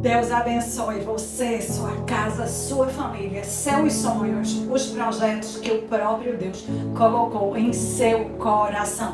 Deus abençoe você, sua casa, sua família, seus sonhos, os projetos que o próprio Deus colocou em seu coração.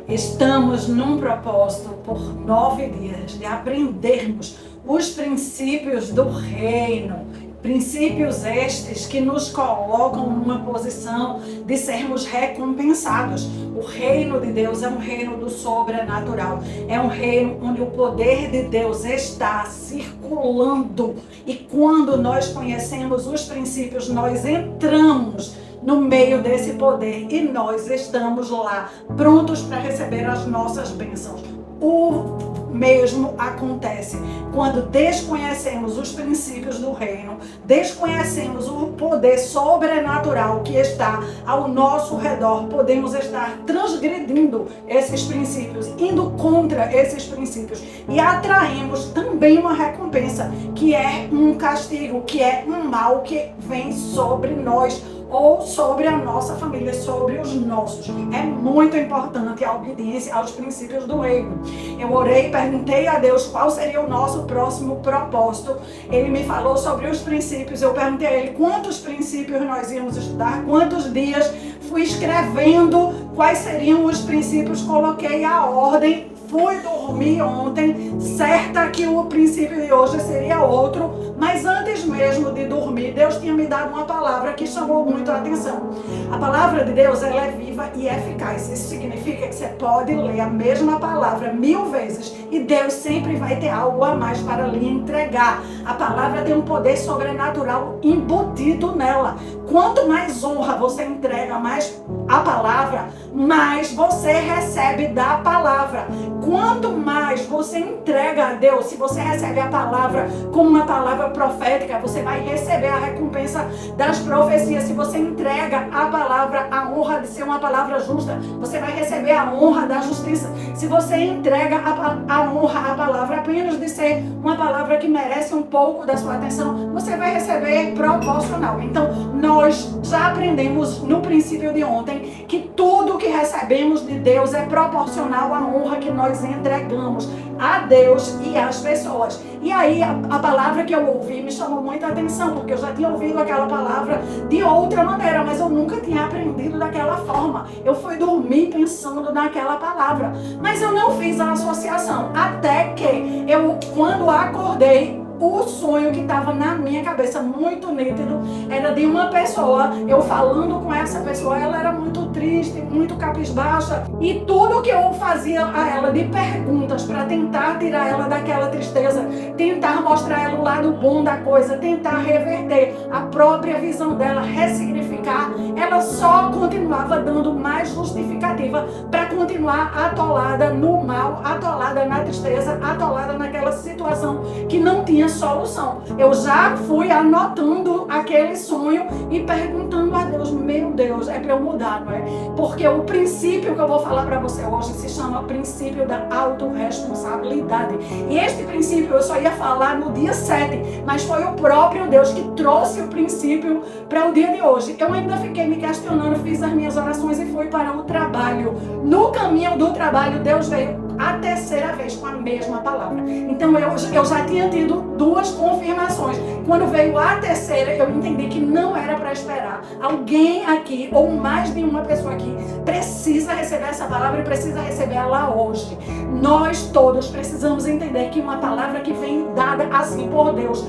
Estamos num propósito por 9 dias de aprendermos os princípios do reino. Princípios estes que nos colocam numa posição de sermos recompensados. O reino de Deus é um reino do sobrenatural. É um reino onde o poder de Deus está circulando. E quando nós conhecemos os princípios, nós entramos no meio desse poder e nós estamos lá prontos para receber as nossas bênçãos. O mesmo acontece quando desconhecemos os princípios do reino, desconhecemos o poder sobrenatural que está ao nosso redor. Podemos estar transgredindo esses princípios, indo contra esses princípios e atraímos também uma recompensa, que é um castigo, que é um mal que vem sobre nós ou sobre a nossa família, sobre os nossos. É muito importante a obediência aos princípios do reino. Eu orei, perguntei a Deus qual seria o nosso próximo propósito. Ele me falou sobre os princípios. Eu perguntei a ele quantos princípios nós íamos estudar, quantos dias. Fui escrevendo quais seriam os princípios, coloquei a ordem. Fui dormir ontem, certa que o princípio de hoje seria outro, mas antes mesmo de dormir, Deus tinha me dado uma palavra que chamou muito a atenção. A palavra de Deus, ela é viva e eficaz. Isso significa que você pode ler a mesma palavra 1000 vezes e Deus sempre vai ter algo a mais para lhe entregar. A palavra tem um poder sobrenatural embutido nela. Quanto mais honra você entrega mais a palavra, mais você recebe da palavra. Quanto mais você entrega a Deus, se você recebe a palavra como uma palavra profética, você vai receber a recompensa das profecias. Se você entrega a palavra, a honra de ser uma palavra justa, você vai receber a honra da justiça. Se você entrega a honra à palavra apenas de ser uma palavra que merece um pouco da sua atenção, você vai receber proporcional. Então, nós já aprendemos no princípio de ontem que tudo que recebemos de Deus é proporcional à honra que nós entregamos a Deus e às pessoas. E aí a palavra que eu ouvi me chamou muita atenção, porque eu já tinha ouvido aquela palavra de outra maneira, mas eu nunca tinha aprendido daquela forma. Eu fui dormir pensando naquela palavra, mas eu não fiz a associação, até que eu, quando acordei, o sonho que estava na minha cabeça, muito nítido, era de uma pessoa, eu falando com essa pessoa, ela era muito triste, muito cabisbaixa, e tudo que eu fazia a ela de perguntas para tentar tirar ela daquela tristeza, tentar mostrar ela o lado bom da coisa, tentar reverter a própria visão dela, ressignificar, ela só continuava dando mais justificativa para continuar atolada no mal, atolada na tristeza, atolada naquela situação que não tinha solução. Eu já fui anotando aquele sonho e perguntando a Deus, meu Deus, é para eu mudar, não é? Porque o princípio que eu vou falar para você hoje se chama princípio da autorresponsabilidade. E este princípio eu só ia falar no dia 7, mas foi o próprio Deus que trouxe o princípio para o dia de hoje. Eu ainda fiquei me questionando, fiz as minhas orações e fui para o trabalho. No caminho do trabalho, Deus veio a terceira vez com a mesma palavra. Então eu já tinha tido 2 confirmações. Quando veio a terceira, eu entendi que não era para esperar. Alguém aqui, ou mais de uma pessoa aqui, precisa receber essa palavra e precisa receber ela hoje. Nós todos precisamos entender que uma palavra que vem dada assim por Deus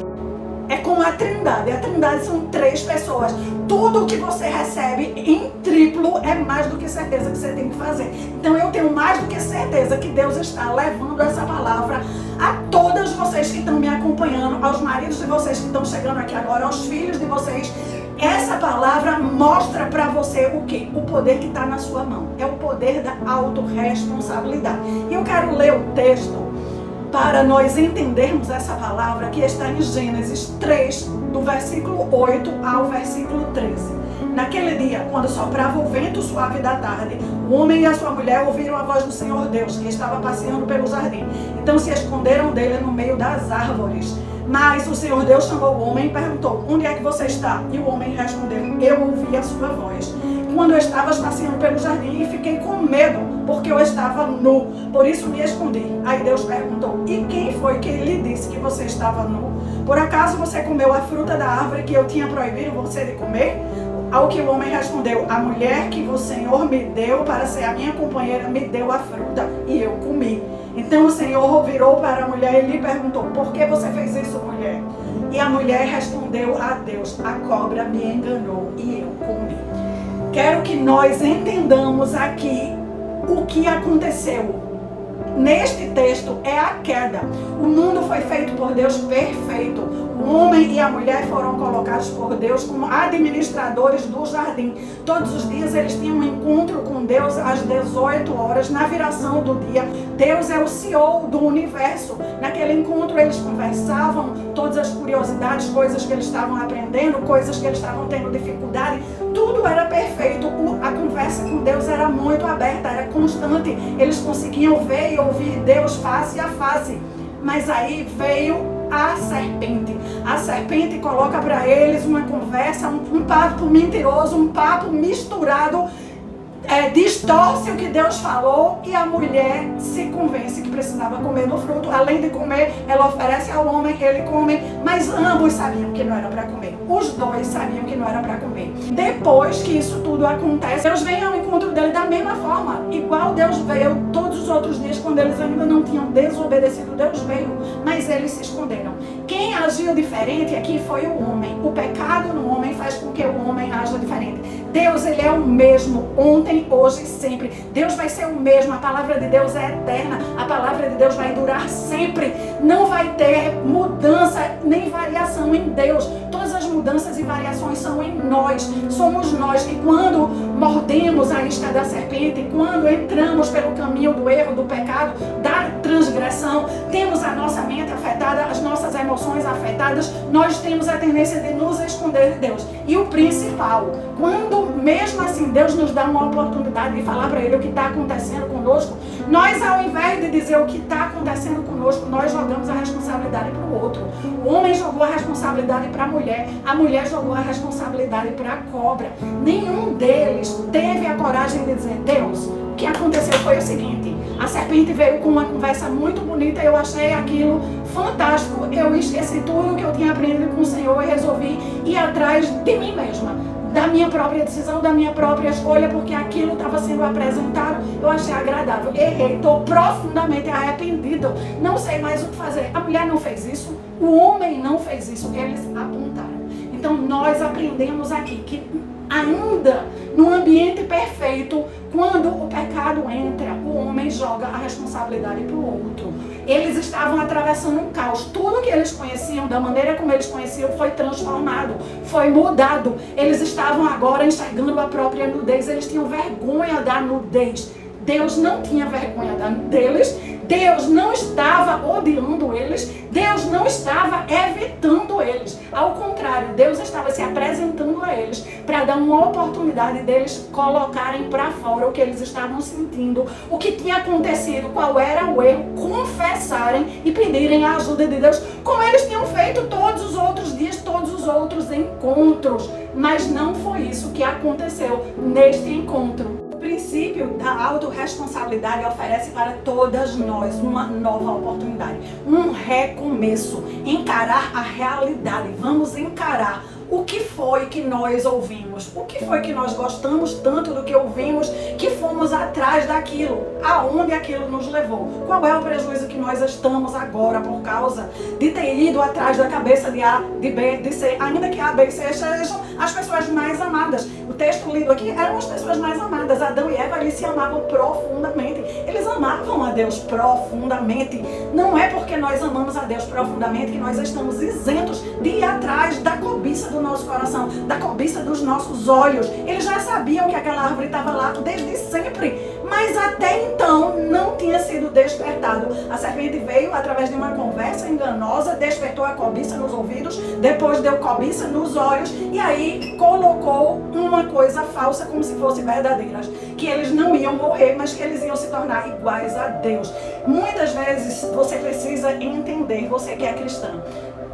é como a Trindade. A Trindade são 3 pessoas. Tudo que você recebe em triplo é mais do que certeza que você tem que fazer. Então eu tenho mais do que certeza que Deus está levando essa palavra a todas vocês que estão me acompanhando, aos maridos de vocês que estão chegando aqui agora, aos filhos de vocês. Essa palavra mostra para você o quê? O poder que está na sua mão. É o poder da autorresponsabilidade. E eu quero ler o texto para nós entendermos essa palavra que está em Gênesis 3, do versículo 8 ao versículo 13. Naquele dia, quando soprava o vento suave da tarde, o homem e a sua mulher ouviram a voz do Senhor Deus, que estava passeando pelo jardim. Então se esconderam dele no meio das árvores. Mas o Senhor Deus chamou o homem e perguntou, onde é que você está? E o homem respondeu, eu ouvi a sua voz quando eu estava passeando pelo jardim e fiquei com medo, porque eu estava nu, por isso me escondi. Aí Deus perguntou: e quem foi que lhe disse que você estava nu? Por acaso você comeu a fruta da árvore que eu tinha proibido você de comer? Ao que o homem respondeu: a mulher que o Senhor me deu para ser a minha companheira me deu a fruta e eu comi. Então o Senhor virou para a mulher e lhe perguntou: por que você fez isso, mulher? E a mulher respondeu a Deus: a cobra me enganou e eu comi. Quero que nós entendamos aqui o que aconteceu. Neste texto é a queda. O mundo foi feito por Deus perfeito. O homem e a mulher foram colocados por Deus como administradores do jardim. Todos os dias eles tinham um encontro com Deus às 18 horas, na viração do dia. Deus é o CEO do universo. Naquele encontro eles conversavam todas as curiosidades, coisas que eles estavam aprendendo, coisas que eles estavam tendo dificuldade. Tudo era perfeito. A conversa com Deus era muito aberta, era constante. Eles conseguiam ver e ouvir Deus face a face. Mas aí veio a serpente. A serpente coloca para eles uma conversa, um papo mentiroso, um papo misturado, distorce o que Deus falou, e a mulher se convence que precisava comer do fruto. Além de comer, ela oferece ao homem, ele come, mas ambos sabiam que não era para comer. Os dois sabiam que não era para comer. Depois que isso tudo acontece, Deus vem ao encontro dele da mesma forma, igual Deus veio todos os outros dias, quando eles ainda não tinham desobedecido. Deus veio, mas eles se esconderam. Quem agiu diferente aqui foi o homem. O pecado no homem faz com que o homem haja diferente. Deus, ele é o mesmo ontem, hoje e sempre. Deus vai ser o mesmo. A palavra de Deus é eterna. A palavra de Deus vai durar sempre. Não vai ter mudança nem variação em Deus. Todas as mudanças e variações são em nós. Somos nós que, quando mordemos a isca da serpente, quando entramos pelo caminho do erro, do pecado, da transgressão, temos a nossa mente afetada, as nossas emoções afetadas, nós temos a tendência de nos esconder de Deus. E o principal, quando mesmo assim Deus nos dá uma oportunidade de falar para Ele o que está acontecendo conosco, nós, ao invés de dizer o que está acontecendo conosco, nós jogamos a responsabilidade para o outro. O homem jogou a responsabilidade para a mulher jogou a responsabilidade para a cobra. Nenhum deles teve a coragem de dizer: Deus, o que aconteceu foi o seguinte: a serpente veio com uma conversa muito bonita, eu achei aquilo fantástico, eu esqueci tudo que eu tinha aprendido com o Senhor e resolvi ir atrás de mim mesma, da minha própria decisão, da minha própria escolha, porque aquilo estava sendo apresentado, eu achei agradável. Errei, estou profundamente arrependido, não sei mais o que fazer. A mulher não fez isso, o homem não fez isso, eles apontaram. Então nós aprendemos aqui que ainda no ambiente perfeito, quando o pecado entra, o homem joga a responsabilidade para o outro. Eles estavam atravessando um caos. Tudo que eles conheciam, da maneira como eles conheciam, foi transformado, foi mudado. Eles estavam agora enxergando a própria nudez. Eles tinham vergonha da nudez. Deus não tinha vergonha deles. Deus não estava odiando eles. Deus não estava evitando eles. Ao contrário, Deus estava se apresentando a eles para dar uma oportunidade deles colocarem para fora o que eles estavam sentindo, o que tinha acontecido, qual era o erro, confessarem e pedirem a ajuda de Deus, como eles tinham feito todos os outros dias, todos os outros encontros. Mas não foi isso que aconteceu neste encontro. O princípio da autorresponsabilidade oferece para todas nós uma nova oportunidade, um recomeço, encarar a realidade. Vamos encarar o que foi que nós ouvimos, o que foi que nós gostamos tanto do que ouvimos, que fomos atrás daquilo, aonde aquilo nos levou. Qual é o prejuízo que nós estamos agora por causa de ter ido atrás da cabeça de A, de B, de C, ainda que A, B e C sejam as pessoas mais amadas. O texto lido aqui eram as pessoas mais amadas. Adão e Eva, eles se amavam profundamente. Eles amavam a Deus profundamente. Não é porque nós amamos a Deus profundamente que nós estamos isentos de ir atrás da cobiça do nosso coração, da cobiça dos nossos olhos. Eles já sabiam que aquela árvore estava lá desde sempre, mas até então não tinha sido despertado. A serpente veio através de uma conversa enganosa, despertou a cobiça nos ouvidos, depois deu cobiça nos olhos e aí colocou uma coisa falsa como se fosse verdadeiras, que eles não iam morrer, mas que eles iam se tornar iguais a Deus. Muitas vezes você precisa entender, você que é cristão,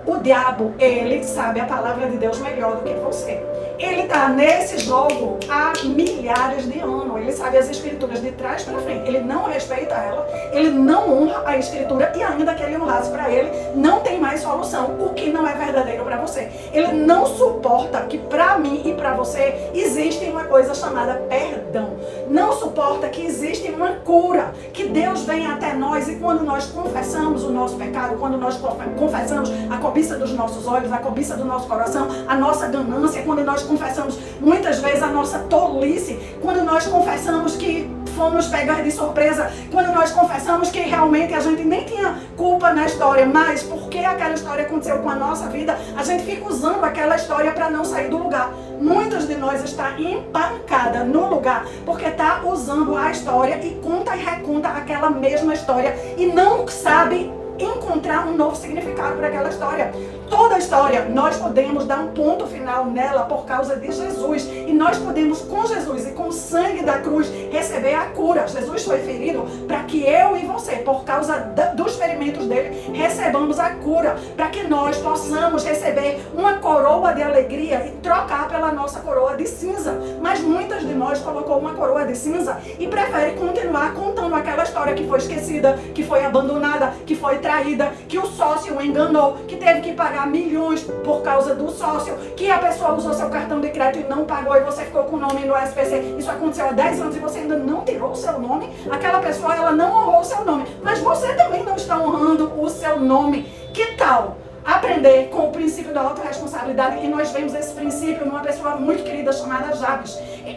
o diabo, ele sabe a palavra de Deus melhor do que você. Ele está nesse jogo há milhares de anos. Ele sabe as escrituras de trás para frente. Ele não respeita ela, ele não honra a escritura, e ainda que ele honrasse para ele, não tem mais solução. O que não é verdadeiro para você. Ele não suporta que para mim e para você existe uma coisa chamada perdão. Não suporta que existe uma cura, que Deus vem até nós, e quando nós confessamos o nosso pecado, quando nós confessamos a cobiça dos nossos olhos, a cobiça do nosso coração, a nossa ganância, quando nós confessamos muitas vezes a nossa tolice, quando nós confessamos que fomos pegar de surpresa, quando nós confessamos que realmente a gente nem tinha culpa na história, mas porque aquela história aconteceu com a nossa vida, a gente fica usando aquela história para não sair do lugar. Muitas de nós está empancada no lugar porque está usando a história e conta e reconta aquela mesma história e não sabe encontrar um novo significado para aquela história. Toda a história, nós podemos dar um ponto final nela por causa de Jesus. E nós podemos, com Jesus e com o sangue da cruz, receber a cura. Jesus foi ferido para que eu e você, por causa dos ferimentos dele, recebamos a cura. Para que nós possamos receber uma coroa de alegria e trocar pela nossa coroa de cinza. Mas muitas de nós colocou uma coroa de cinza e prefere continuar contando aquela história que foi esquecida, que foi abandonada, que foi traída, que o sócio o enganou, que teve que pagar milhões por causa do sócio, que a pessoa usou seu cartão de crédito e não pagou e você ficou com o nome no SPC. Isso aconteceu há 10 anos e você ainda não tirou o seu nome. Aquela pessoa, ela não honrou o seu nome, mas você também não está honrando o seu nome. Que tal aprender com o princípio da autorresponsabilidade? E nós vemos esse princípio numa pessoa muito querida chamada Jabes.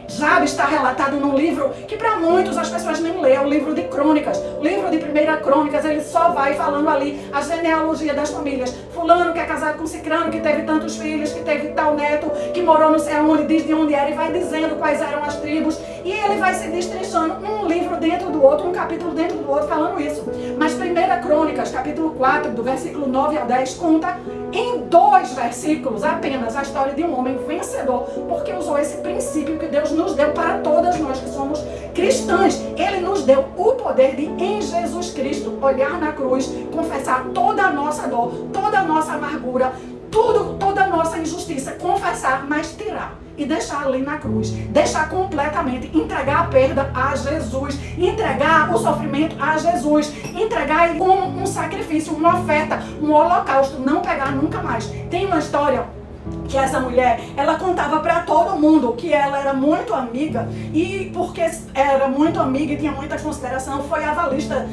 Jabes está relatado num livro que para muitos as pessoas nem lêem, o livro de Crônicas. O livro de 1 Crônicas, ele só vai falando ali a genealogia das famílias. Fulano que é casado com Cicrano, que teve tantos filhos, que teve tal neto, que morou não sei aonde, diz de onde era, e vai dizendo quais eram as tribos. E ele vai se destrinchando um livro dentro do outro, um capítulo dentro do outro, falando isso. Mas 1 Crônicas, capítulo 4, do versículo 9 ao 10, conta em 2 versículos apenas a história de um homem vencedor, porque usou esse princípio que Deus nos deu para todas nós que somos cristãs. Ele nos deu o poder de, em Jesus Cristo, olhar na cruz, confessar toda a nossa dor, toda a nossa amargura, toda a nossa injustiça, confessar, mas tirar e deixar ali na cruz, deixar completamente, entregar a perda a Jesus, entregar o sofrimento a Jesus, entregar ele como um sacrifício, uma oferta, um holocausto, não pegar nunca mais. Tem uma história que essa mulher, ela contava para todo mundo que ela era muito amiga, e porque era muito amiga e tinha muita consideração, foi avalista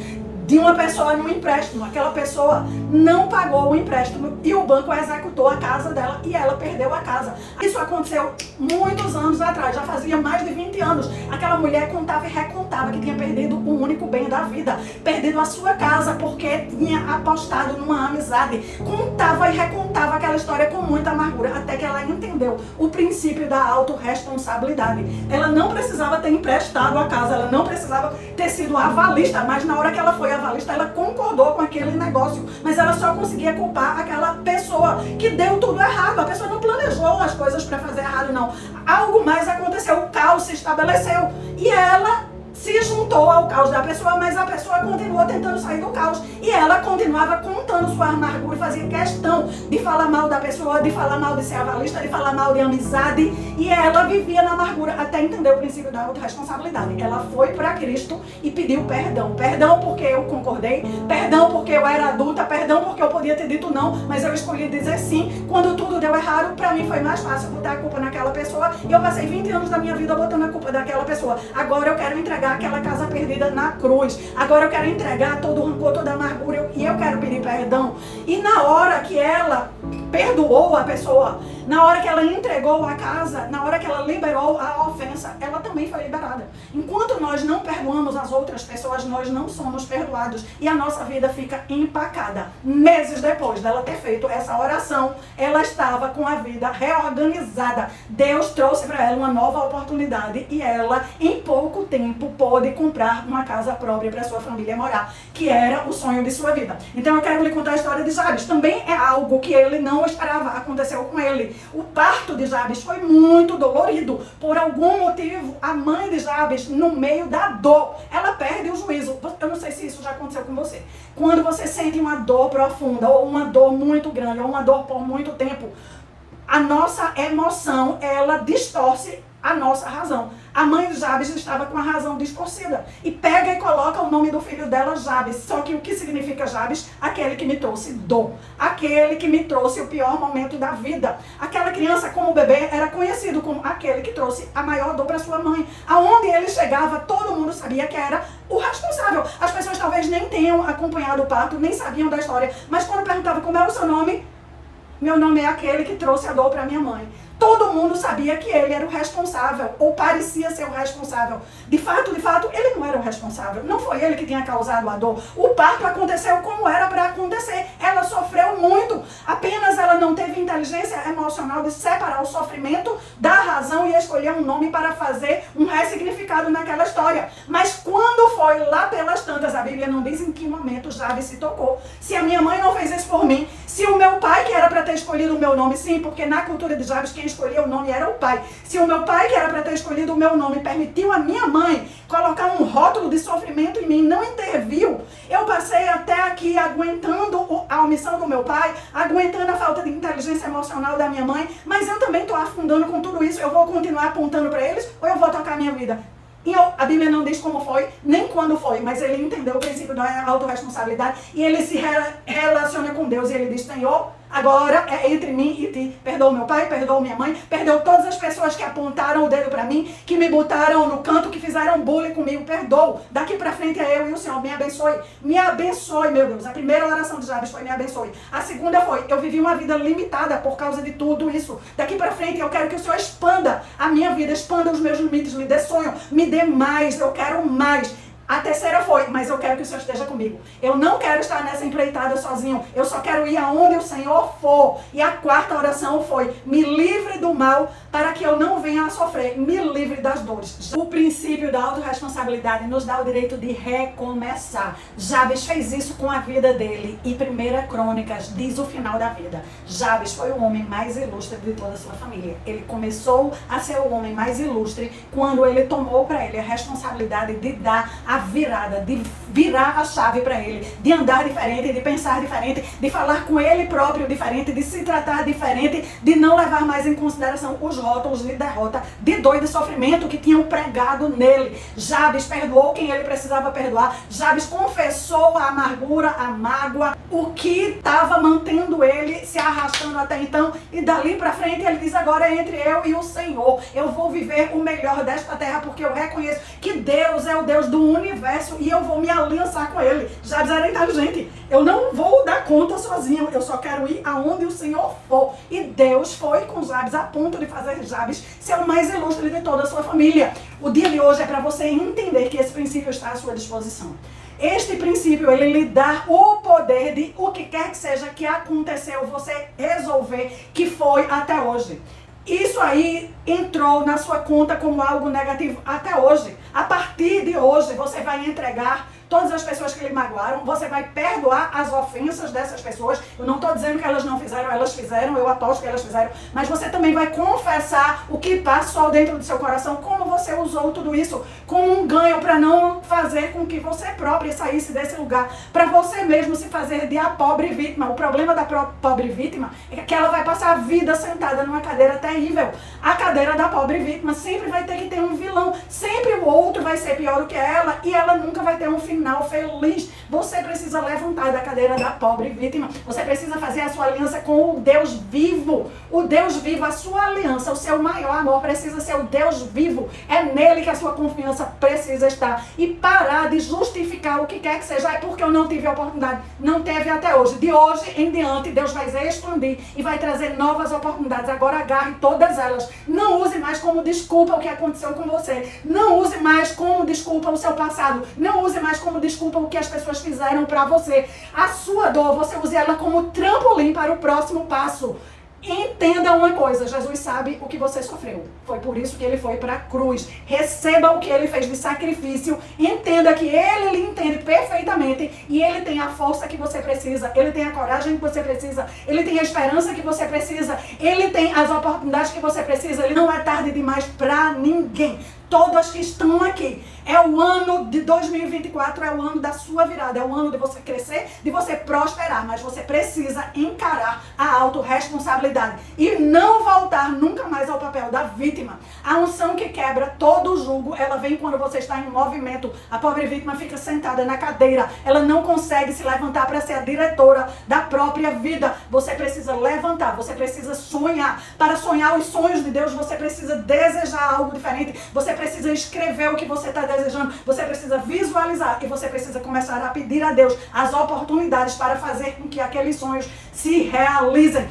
de uma pessoa num empréstimo. Aquela pessoa não pagou o empréstimo e o banco executou a casa dela e ela perdeu a casa. Isso aconteceu muitos anos atrás, já fazia mais de 20 anos. Aquela mulher contava e recontava que tinha perdido o único bem da vida, perdido a sua casa porque tinha apostado numa amizade. Contava e recontava aquela história com muita amargura, até que ela entendeu o princípio da autorresponsabilidade. Ela não precisava ter emprestado a casa, ela não precisava ter sido avalista, mas na hora que ela foi avalista, ela concordou com aquele negócio, mas ela só conseguia culpar aquela pessoa que deu tudo errado. A pessoa não planejou as coisas para fazer errado, não. Algo mais aconteceu, o caos se estabeleceu e ela se juntou ao caos da pessoa, mas a pessoa continuou tentando sair do caos e ela continuava contando sua amargura, fazia questão de falar mal da pessoa, de falar mal de ser avalista, de falar mal de amizade, e ela vivia na amargura até entender o princípio da autorresponsabilidade. Ela foi para Cristo e pediu perdão. Perdão porque eu concordei, perdão porque eu era adulta, perdão porque eu podia ter dito não, mas eu escolhi dizer sim. Quando tudo deu errado, para mim foi mais fácil botar a culpa naquela pessoa e eu passei 20 anos da minha vida botando a culpa daquela pessoa. Agora eu quero entregar aquela casa perdida na cruz. Agora eu quero entregar todo o rancor, toda a amargura e eu quero pedir perdão. E na hora que ela perdoou a pessoa, na hora que ela entregou a casa, na hora que ela liberou a ofensa, ela também foi liberada. Enquanto nós não perdoamos as outras pessoas, nós não somos perdoados e a nossa vida fica empacada. Meses depois dela ter feito essa oração, ela estava com a vida reorganizada. Deus trouxe para ela uma nova oportunidade e ela, em pouco tempo, pôde comprar uma casa própria para sua família morar, que era o sonho de sua vida. Então eu quero lhe contar a história de Jabes. Também é algo que ele não esperava, aconteceu com ele. O parto de Jabes foi muito dolorido. Por algum motivo, a mãe de Jabes, no meio da dor, ela perde o juízo. Eu não sei se isso já aconteceu com você. Quando você sente uma dor profunda, ou uma dor muito grande, ou uma dor por muito tempo, a nossa emoção, ela distorce a nossa razão. A mãe de Jabes estava com a razão distorcida. E pega e coloca o nome do filho dela, Jabes. Só que o que significa Jabes? Aquele que me trouxe dor. Aquele que me trouxe o pior momento da vida. Aquela criança, como bebê, era conhecido como aquele que trouxe a maior dor para sua mãe. Aonde ele chegava, todo mundo sabia que era o responsável. As pessoas talvez nem tenham acompanhado o parto, nem sabiam da história. Mas quando perguntava como é o seu nome, meu nome é aquele que trouxe a dor para minha mãe. Todo mundo sabia que ele era o responsável, ou parecia ser o responsável. De fato, ele não era o responsável. Não foi ele que tinha causado a dor. O parto aconteceu como era para acontecer. Ela sofreu muito. Apenas ela não teve inteligência emocional de separar o sofrimento da razão e escolher um nome para fazer um ressignificado naquela história. Mas quando foi lá pelas tantas, a Bíblia não diz em que momento Jabes se tocou. Se a minha mãe não fez isso por mim, se o meu pai, que era para ter escolhido o meu nome, sim, porque na cultura de Jabes quem escolhia o nome era o pai. Se o meu pai, que era para ter escolhido o meu nome, permitiu a minha mãe colocar um rótulo de sofrimento em mim, não interviu, eu passei até aqui aguentando a omissão do meu pai, aguentando a falta de inteligência emocional da minha mãe, mas eu também estou afundando com tudo isso. Eu vou continuar apontando para eles ou eu vou tocar a minha vida? E a Bíblia não diz como foi, nem quando foi, mas ele entendeu o princípio da autorresponsabilidade e ele se relaciona com Deus e ele diz: Senhor, agora é entre mim e ti. Perdoa meu pai, perdoa minha mãe, perdoa todas as pessoas que apontaram o dedo para mim, que me botaram no canto, que fizeram bullying comigo. Perdoa. Daqui para frente é eu e o Senhor. Me abençoe. Me abençoe, meu Deus. A primeira oração de Jabes foi: me abençoe. A segunda foi: eu vivi uma vida limitada por causa de tudo isso. Daqui para frente eu quero que o Senhor expanda a minha vida, expanda os meus limites, me dê sonho, me dê mais, eu quero mais. A terceira foi: mas eu quero que o Senhor esteja comigo. Eu não quero estar nessa empreitada sozinho. Eu só quero ir aonde o Senhor for. E a quarta oração foi: me livre do mal para que eu não venha a sofrer. Me livre das dores. O princípio da autorresponsabilidade nos dá o direito de recomeçar. Jabes fez isso com a vida dele. E 1 Crônicas diz o final da vida. Jabes foi o homem mais ilustre de toda a sua família. Ele começou a ser o homem mais ilustre quando ele tomou para ele a responsabilidade de dar a virada, de virar a chave para ele, de andar diferente, de pensar diferente, de falar com ele próprio diferente, de se tratar diferente, de não levar mais em consideração os rótulos de derrota, de dor e de sofrimento que tinham pregado nele. Jabes perdoou quem ele precisava perdoar. Jabes confessou a amargura, a mágoa, o que estava mantendo ele se arrastando até então, e dali para frente ele diz: agora é entre eu e o Senhor. Eu vou viver o melhor desta terra porque eu reconheço que Deus é o Deus do universo e eu vou me aliançar com ele. Jabes era inteligente. Eu não vou dar conta sozinho. Eu só quero ir aonde o Senhor for. E Deus foi com Jabes a ponto de fazer Jabes ser o mais ilustre de toda a sua família. O dia de hoje é para você entender que esse princípio está à sua disposição. Este princípio, ele lhe dá o poder de o que quer que seja que aconteceu, você resolver, que foi até hoje. Isso aí entrou na sua conta como algo negativo até hoje. A partir de hoje, você vai entregar todas as pessoas que lhe magoaram, você vai perdoar as ofensas dessas pessoas. Eu não estou dizendo que elas não fizeram, elas fizeram, eu aposto que elas fizeram, mas você também vai confessar o que passou dentro do seu coração, como você usou tudo isso como um ganho para não fazer com que você própria saísse desse lugar, para você mesmo se fazer de a pobre vítima. O problema da pobre vítima é que ela vai passar a vida sentada numa cadeira terrível. A cadeira da pobre vítima sempre vai ter que ter um vilão, sempre o outro vai ser pior do que ela e ela nunca vai ter um final feliz. Você precisa levantar da cadeira da pobre vítima. Você precisa fazer a sua aliança com o Deus vivo. O Deus vivo, a sua aliança, o seu maior amor precisa ser o Deus vivo. É nele que a sua confiança precisa estar. E parar de justificar o que quer que seja. É porque eu não tive a oportunidade. Não teve até hoje. De hoje em diante, Deus vai expandir e vai trazer novas oportunidades. Agora agarre todas elas. Não use mais como desculpa o que aconteceu com você. Não use mais como desculpa o seu passado. Não use mais como desculpa o que as pessoas fizeram para você. A sua dor, você use ela como trampolim para o próximo passo. Entenda uma coisa: Jesus sabe o que você sofreu. Foi por isso que ele foi para a cruz. Receba o que ele fez de sacrifício. Entenda que ele lhe entende perfeitamente e ele tem a força que você precisa. Ele tem a coragem que você precisa. Ele tem a esperança que você precisa. Ele tem as oportunidades que você precisa. Ele não é tarde demais para ninguém. todas que estão aqui. É o ano de 2024, é o ano da sua virada, é o ano de você crescer, de você prosperar, mas você precisa encarar a autorresponsabilidade e não voltar nunca mais ao papel da vítima. A unção que quebra todo o jugo, ela vem quando você está em movimento. A pobre vítima fica sentada na cadeira, ela não consegue se levantar para ser a diretora da própria vida. Você precisa levantar, você precisa sonhar. Para sonhar os sonhos de Deus, você precisa desejar algo diferente, você precisa escrever o que você está desejando, você precisa visualizar e você precisa começar a pedir a Deus as oportunidades para fazer com que aqueles sonhos se realizem.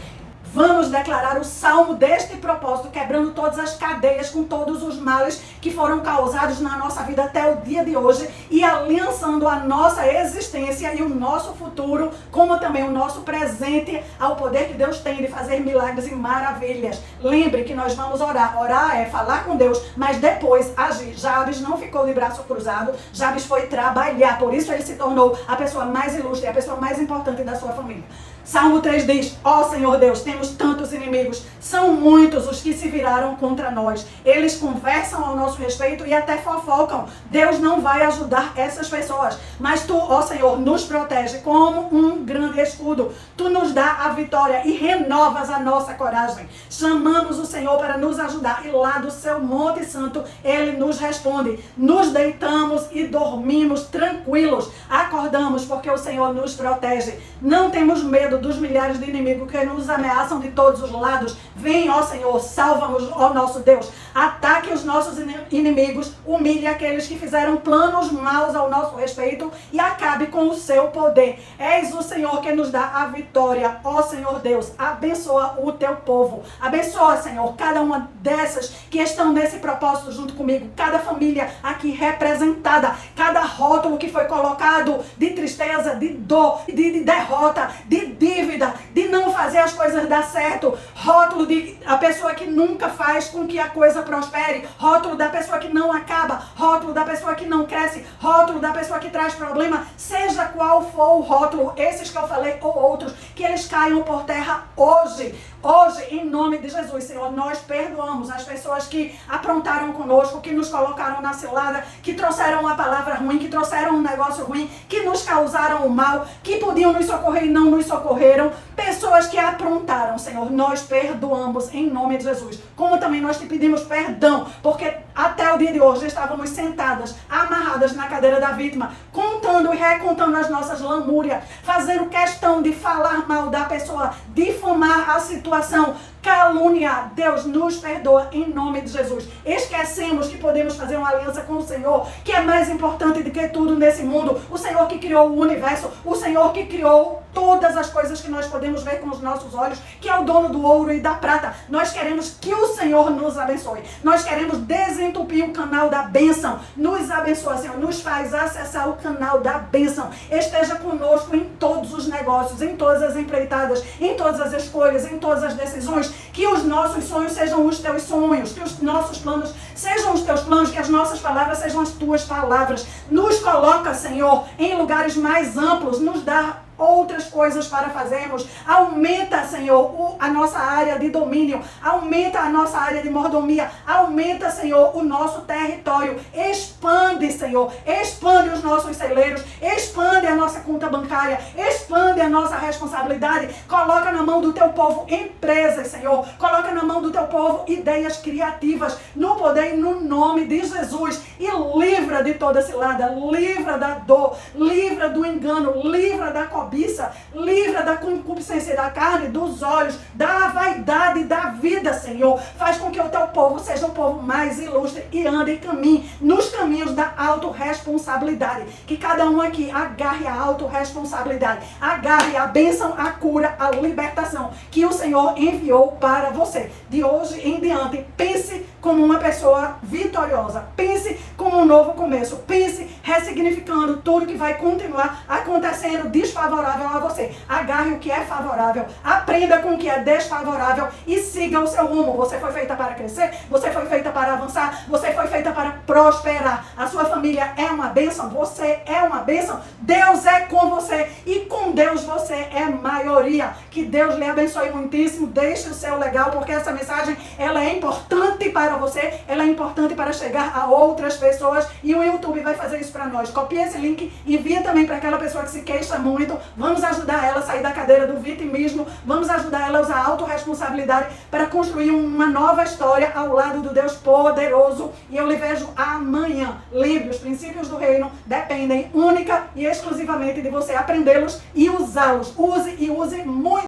Vamos declarar o salmo deste propósito, quebrando todas as cadeias com todos os males que foram causados na nossa vida até o dia de hoje e aliançando a nossa existência e o nosso futuro, como também o nosso presente, ao poder que Deus tem de fazer milagres e maravilhas. Lembre que nós vamos orar. Orar é falar com Deus, mas depois agir. Jabes não ficou de braço cruzado, Jabes foi trabalhar, por isso ele se tornou a pessoa mais ilustre, a pessoa mais importante da sua família. Salmo 3 diz: ó Senhor Deus, temos tantos inimigos, são muitos os que se viraram contra nós. Eles conversam ao nosso respeito e até fofocam. Deus não vai ajudar essas pessoas, mas Tu, ó Senhor, nos protege como um grande escudo. Tu nos dá a vitória e renovas a nossa coragem. Chamamos o Senhor para nos ajudar e lá do seu Monte Santo Ele nos responde. Nos deitamos e dormimos tranquilos. Acordamos porque o Senhor nos protege. Não temos medo dos milhares de inimigos que nos ameaçam de todos os lados. Vem, ó Senhor, salva-nos, ó nosso Deus. Ataque os nossos inimigos, humilhe aqueles que fizeram planos maus ao nosso respeito e acabe com o seu poder. És o Senhor que nos dá a vitória, ó Senhor Deus. Abençoa o teu povo. Abençoa, Senhor, cada uma dessas que estão nesse propósito junto comigo. Cada família aqui representada. Cada rótulo que foi colocado de tristeza, de dor, de derrota, de dívida, de não fazer as coisas dar certo. Rótulo de a pessoa que nunca faz com que a coisa prospere. Rótulo da pessoa que não acaba. Rótulo da pessoa que não cresce. Rótulo da pessoa que traz problema. Seja qual for o rótulo, esses que eu falei ou outros, que eles caiam por terra hoje. Hoje, em nome de Jesus, Senhor, nós perdoamos as pessoas que aprontaram conosco, que nos colocaram na cilada, que trouxeram uma palavra ruim, que trouxeram um negócio ruim, que nos causaram o mal, que podiam nos socorrer e não nos socorreram. Pessoas que aprontaram, Senhor, nós perdoamos em nome de Jesus. Como também nós te pedimos perdão, porque até o dia de hoje estávamos sentadas, amarradas na cadeira da vítima, contando e recontando as nossas lamúrias, fazendo questão de falar mal da pessoa, difamar a situação, caluniar. Deus nos perdoa em nome de Jesus. Esquecemos que podemos fazer uma aliança com o Senhor, que é mais importante do que tudo nesse mundo. O Senhor que criou o universo, o Senhor que criou todas as coisas que nós podemos ver com os nossos olhos, que é o dono do ouro e da prata. Nós queremos que o Senhor nos abençoe. Nós queremos desentupir o canal da bênção. Nos abençoa, Senhor. Nos faz acessar o canal da bênção. Esteja conosco em todos os negócios, em todas as empreitadas, em todas as escolhas, em todas as decisões. Que os nossos sonhos sejam os teus sonhos, que os nossos planos sejam os teus planos, que as nossas palavras sejam as tuas palavras. Nos coloca, Senhor, em lugares mais amplos, nos dá outras coisas para fazermos. Aumenta, Senhor, a nossa área de domínio. Aumenta a nossa área de mordomia. Aumenta, Senhor, o nosso território. Expande, Senhor. Expande os nossos celeiros. Expande a nossa conta bancária. Expande a nossa responsabilidade. Coloca na mão do teu povo empresas, Senhor. Coloca na mão do teu povo ideias criativas. No poder e no nome de Jesus. E livra de toda cilada. Livra da dor. Livra do engano. Livra da cobiça. Livra da concupiscência da carne, dos olhos, da vaidade da vida, Senhor. Faz com que o teu povo seja um povo mais ilustre e ande e caminhe nos caminhos da autorresponsabilidade. Que cada um aqui agarre a autorresponsabilidade, agarre a bênção, a cura, a libertação que o Senhor enviou para você. De hoje em diante, pense como uma pessoa vitoriosa. Pense como um novo começo. Pense ressignificando tudo que vai continuar acontecendo desfavorável a você. Agarre o que é favorável. Aprenda com o que é desfavorável e siga o seu rumo. Você foi feita para crescer. Você foi feita para avançar. Você foi feita para prosperar. A sua família é uma bênção. Você é uma bênção. Deus é com você. E com Deus você é maioria. Que Deus lhe abençoe muitíssimo. Deixe o seu legal, porque essa mensagem ela é importante para você, ela é importante para chegar a outras pessoas e o YouTube vai fazer isso para nós. Copie esse link, envia também para aquela pessoa que se queixa muito. Vamos ajudar ela a sair da cadeira do vitimismo, vamos ajudar ela a usar a autorresponsabilidade para construir uma nova história ao lado do Deus poderoso. E eu lhe vejo amanhã. Lembre, os princípios do reino dependem única e exclusivamente de você aprendê-los e usá-los. Use e use muito.